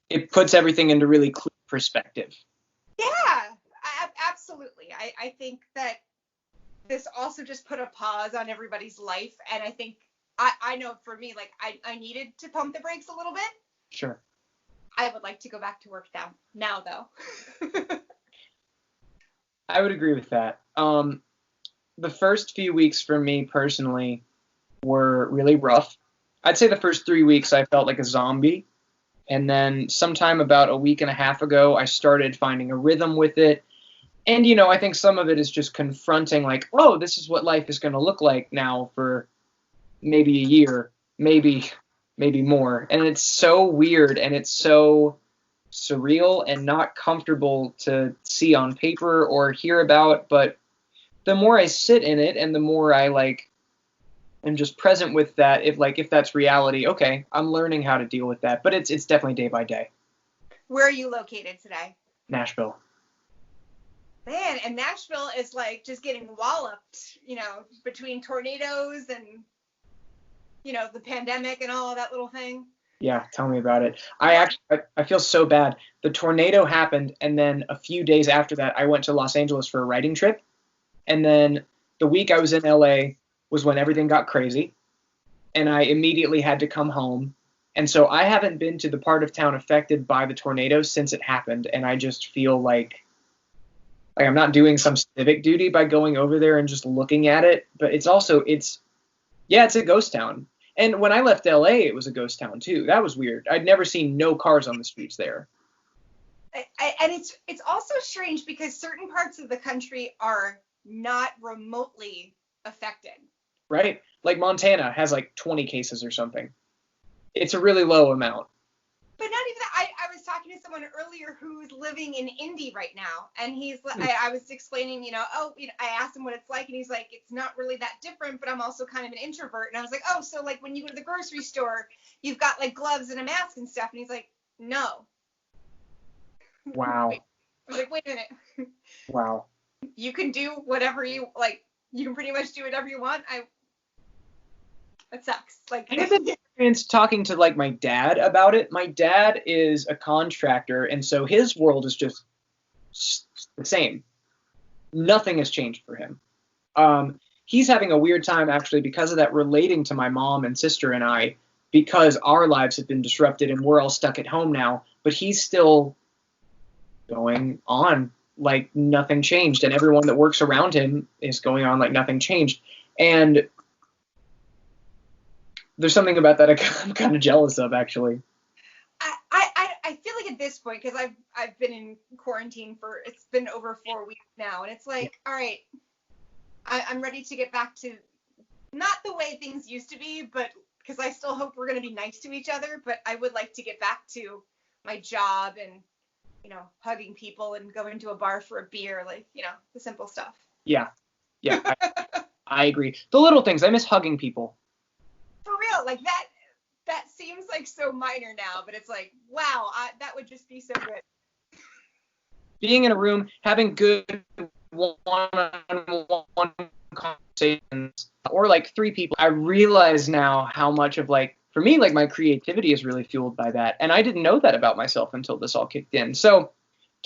it puts everything into really clear perspective. Yeah, absolutely. I think that this also just put a pause on everybody's life. And I think, I know for me, like I needed to pump the brakes a little bit. Sure. I would like to go back to work now though. I would agree with that. The first few weeks for me personally were really rough. I'd say the first 3 weeks I felt like a zombie. And then sometime about a week and a half ago, I started finding a rhythm with it. And, I think some of it is just confronting, like, oh, this is what life is going to look like now for maybe a year, maybe more. And it's so weird and it's so surreal and not comfortable to see on paper or hear about. But the more I sit in it and the more I am just present with that, if that's reality, okay, I'm learning how to deal with that. But it's definitely day by day. Where are you located today? Nashville. Man, and Nashville is like just getting walloped, between tornadoes and, the pandemic and all of that little thing. Yeah, tell me about it. I feel so bad. The tornado happened, and then a few days after that, I went to Los Angeles for a writing trip. And then the week I was in LA was when everything got crazy, and I immediately had to come home. And so I haven't been to the part of town affected by the tornado since it happened, and I just feel like I'm not doing some civic duty by going over there and just looking at it. But it's a ghost town. And when I left LA, it was a ghost town too. That was weird. I'd never seen no cars on the streets there. And it's also strange because certain parts of the country are not remotely affected. Right? Like Montana has like 20 cases or something. It's a really low amount. But not even that. I was talking to someone earlier who's living in Indy right now, and I was explaining, I asked him what it's like, and he's like, it's not really that different, but I'm also kind of an introvert. And I was like, oh, so like when you go to the grocery store, you've got like gloves and a mask and stuff. And he's like, no. Wow. I was like, wait a minute. Wow. You can do whatever you like. You can pretty much do whatever you want. That sucks. Like, I have experience talking to like my dad about it. My dad is a contractor, and so his world is just the same. Nothing has changed for him. He's having a weird time actually because of that, relating to my mom and sister and I, because our lives have been disrupted and we're all stuck at home now. But he's still going on like nothing changed, and everyone that works around him is going on like nothing changed. And there's something about that I'm kind of jealous of, actually. I feel like at this point, because I've been in quarantine it's been over 4 weeks now, and it's like, all right, I'm ready to get back to not the way things used to be, but because I still hope we're going to be nice to each other, but I would like to get back to my job and, hugging people and going to a bar for a beer, like, the simple stuff. Yeah. I agree. The little things. I miss hugging people. For real, like that seems like so minor now, but it's like, wow, that would just be so good. Being in a room, having good one-on-one conversations, or like 3 people, I realize now how much of for me, my creativity is really fueled by that, and I didn't know that about myself until this all kicked in. So,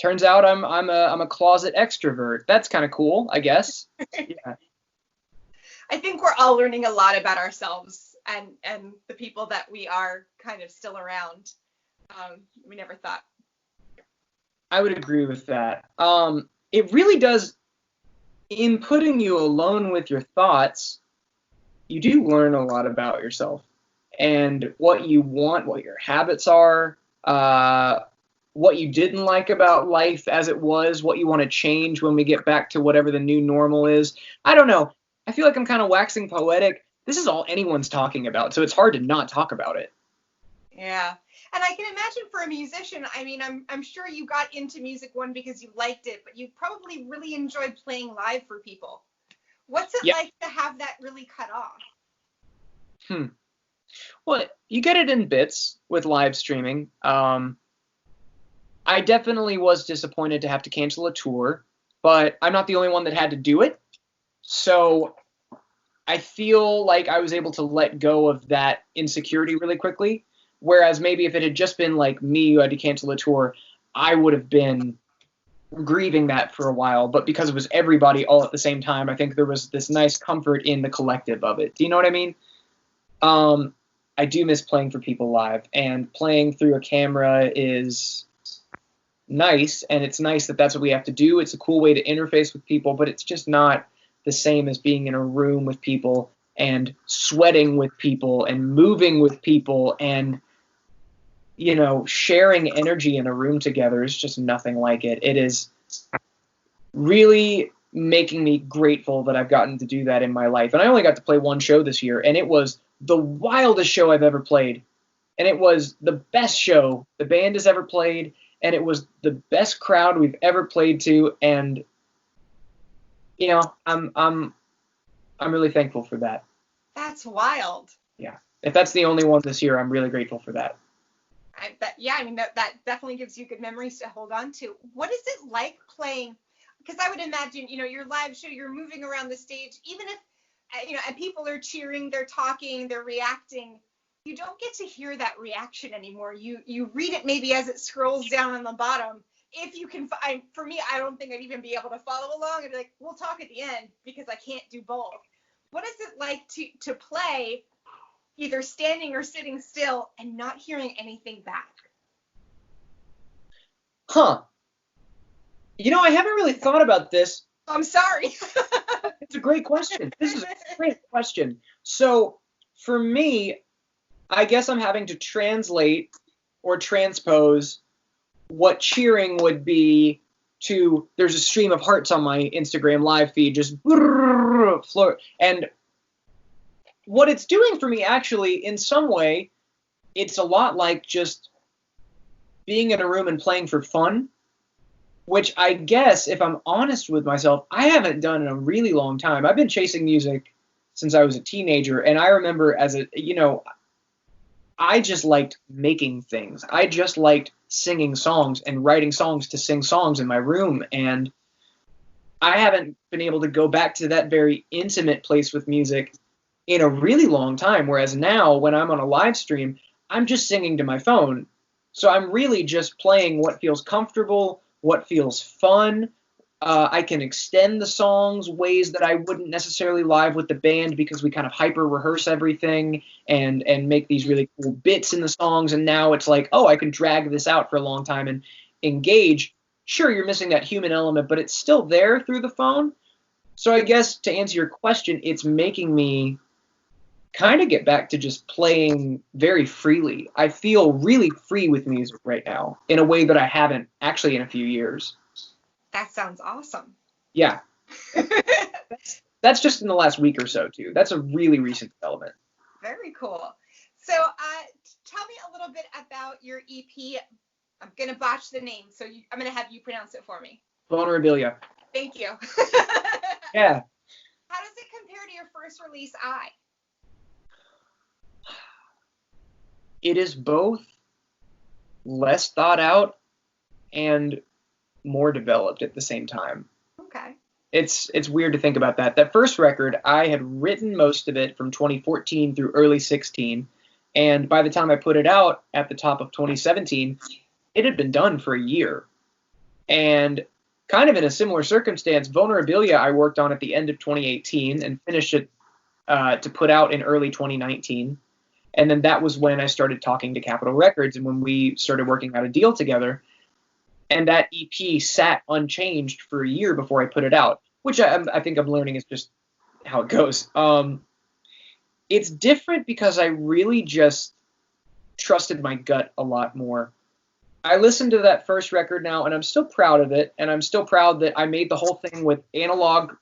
turns out I'm a closet extrovert. That's kind of cool, I guess. Yeah. I think we're all learning a lot about ourselves and the people that we are kind of still around. We never thought. I would agree with that. It really does, in putting you alone with your thoughts, you do learn a lot about yourself and what you want, what your habits are, what you didn't like about life as it was, what you want to change when we get back to whatever the new normal is. I don't know. I feel like I'm kind of waxing poetic. This is all anyone's talking about, so it's hard to not talk about it. Yeah. And I can imagine for a musician, I mean, I'm sure you got into music, one, because you liked it, but you probably really enjoyed playing live for people. What's it like to have that really cut off? Well, you get it in bits with live streaming. I definitely was disappointed to have to cancel a tour, but I'm not the only one that had to do it. So I feel like I was able to let go of that insecurity really quickly. Whereas maybe if it had just been like me who had to cancel a tour, I would have been grieving that for a while. But because it was everybody all at the same time, I think there was this nice comfort in the collective of it. Do you know what I mean? I do miss playing for people live, and playing through a camera is nice, and it's nice that that's what we have to do. It's a cool way to interface with people, but it's just not the same as being in a room with people and sweating with people and moving with people and, you know, sharing energy in a room together is just nothing like it. It is really making me grateful that I've gotten to do that in my life. And I only got to play one show this year, and it was the wildest show I've ever played. And it was the best show the band has ever played, and it was the best crowd we've ever played to. And, you know, I'm really thankful for that. That's wild. Yeah. If that's the only one this year, I'm really grateful for that. I bet. Yeah, I mean, that definitely gives you good memories to hold on to. What is it like playing? Because I would imagine, you know, your live show, you're moving around the stage, even if, you know, and people are cheering, they're talking, they're reacting. You don't get to hear that reaction anymore. You read it maybe as it scrolls down on the bottom. If you can find, for me, I don't think I'd even be able to follow along. I'd be like, we'll talk at the end because I can't do both. What is it like to play either standing or sitting still and not hearing anything back? Huh. You know, I haven't really thought about this. I'm sorry. It's a great question. This is a great question. So for me, I guess I'm having to translate or transpose what cheering would be to, there's a stream of hearts on my Instagram live feed, just floor. And what it's doing for me, actually, in some way, it's a lot like just being in a room and playing for fun, which I guess, if I'm honest with myself, I haven't done in a really long time. I've been chasing music since I was a teenager, and I remember as a, you know, I just liked making things. I just liked singing songs and writing songs to sing songs in my room, and I haven't been able to go back to that very intimate place with music in a really long time, whereas now when I'm on a live stream, I'm just singing to my phone. So I'm really just playing what feels comfortable, what feels fun. I can extend the songs ways that I wouldn't necessarily live with the band because we kind of hyper rehearse everything and make these really cool bits in the songs. And now it's like, oh, I can drag this out for a long time and engage. Sure, you're missing that human element, but it's still there through the phone. So I guess to answer your question, it's making me kind of get back to just playing very freely. I feel really free with music right now in a way that I haven't actually in a few years. That sounds awesome. Yeah. That's just in the last week or so, too. That's a really recent development. Very cool. So tell me a little bit about your EP. I'm going to botch the name, so I'm going to have you pronounce it for me. Vulnerabilia. Thank you. Yeah. How does it compare to your first release, I? It is both less thought out and more developed at the same time. Okay. It's weird to think about that. That first record, I had written most of it from 2014 through early 16, and by the time I put it out at the top of 2017, it had been done for a year. And kind of in a similar circumstance, Vulnerabilia I worked on at the end of 2018 and finished it to put out in early 2019. And then that was when I started talking to Capitol Records and when we started working out a deal together. And that EP sat unchanged for a year before I put it out, which I think I'm learning is just how it goes. It's different because I really just trusted my gut a lot more. I listened to that first record now, and I'm still proud of it, and I'm still proud that I made the whole thing with analog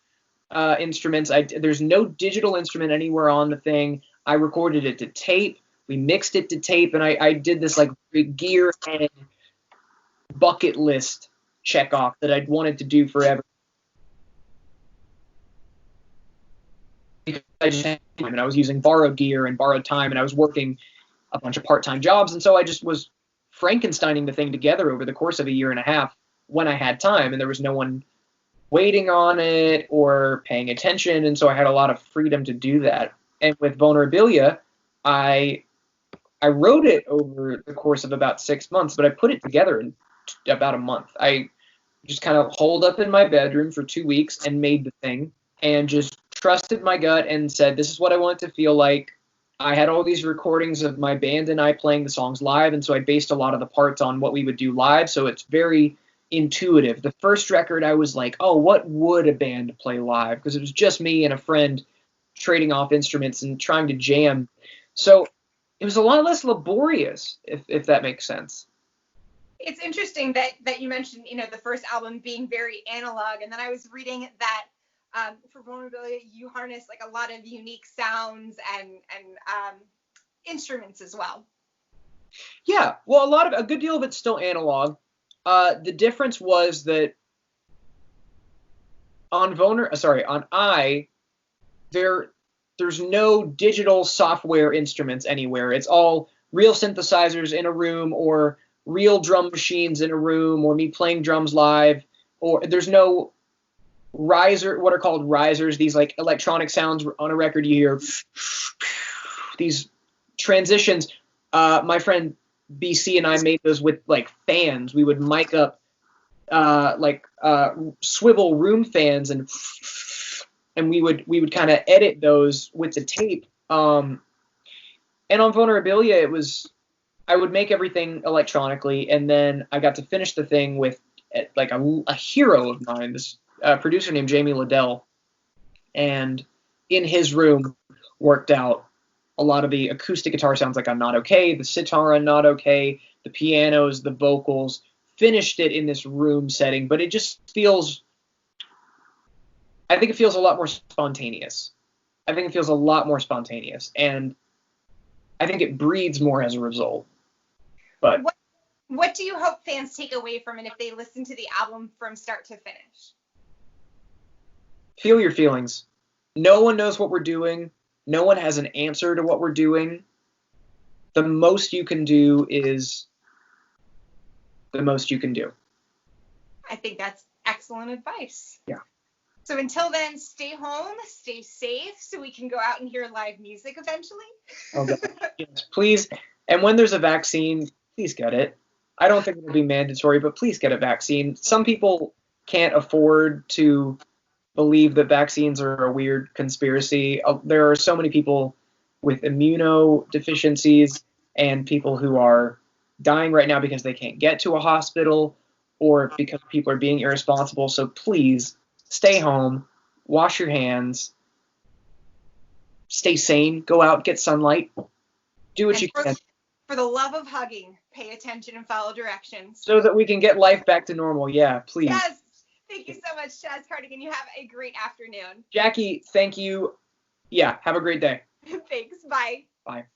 instruments. There's no digital instrument anywhere on the thing. I recorded it to tape. We mixed it to tape, and I did this like gear and bucket list check off that I'd wanted to do forever. Because I was using borrowed gear and borrowed time, and I was working a bunch of part-time jobs, and so I just was Frankensteining the thing together over the course of a year and a half when I had time, and there was no one waiting on it or paying attention, and so I had a lot of freedom to do that. And with Vulnerabilia, I I wrote it over the course of about 6 months, but I put it together in about a month. I just kind of holed up in my bedroom for 2 weeks and made the thing and just trusted my gut and said, this is what I want it to feel like. I had all these recordings of my band and I playing the songs live, and so I based a lot of the parts on what we would do live, so it's very intuitive. The first record, I was like, oh, what would a band play live? Because it was just me and a friend trading off instruments and trying to jam. So it was a lot less laborious, if that makes sense. It's interesting that you mentioned, the first album being very analog, and then I was reading that for Vulnerabilia, you harness like a lot of unique sounds and instruments as well. Yeah, well, a good deal of it's still analog. The difference was that on I, there's no digital software instruments anywhere. It's all real synthesizers in a room, or real drum machines in a room, or me playing drums live, or there's no what are called risers, these like electronic sounds on a record. You hear these transitions. My friend BC and I made those with like fans. We would mic up swivel room fans, and we would kind of edit those with the tape. And on Vulnerabilia, I would make everything electronically, and then I got to finish the thing with like a hero of mine, this producer named Jamie Liddell, and in his room worked out a lot of the acoustic guitar sounds like I'm Not Okay, the sitar on Not Okay, the pianos, the vocals, finished it in this room setting, but it just feels, I think it feels a lot more spontaneous. And I think it breathes more as a result. But what do you hope fans take away from it if they listen to the album from start to finish? Feel your feelings. No one knows what we're doing. No one has an answer to what we're doing. The most you can do is the most you can do. I think that's excellent advice. Yeah. So until then, stay home, stay safe, so we can go out and hear live music eventually. Okay. Yes, please. And when there's a vaccine, please get it. I don't think it'll be mandatory, but please get a vaccine. Some people can't afford to believe that vaccines are a weird conspiracy. There are so many people with immunodeficiencies and people who are dying right now because they can't get to a hospital or because people are being irresponsible. So please stay home, wash your hands, stay sane, go out, get sunlight, do what you can. For the love of hugging, pay attention and follow directions. So that we can get life back to normal. Yeah, please. Yes. Thank you so much, Chaz Cardigan. You have a great afternoon. Jackie, thank you. Yeah, have a great day. Thanks. Bye. Bye.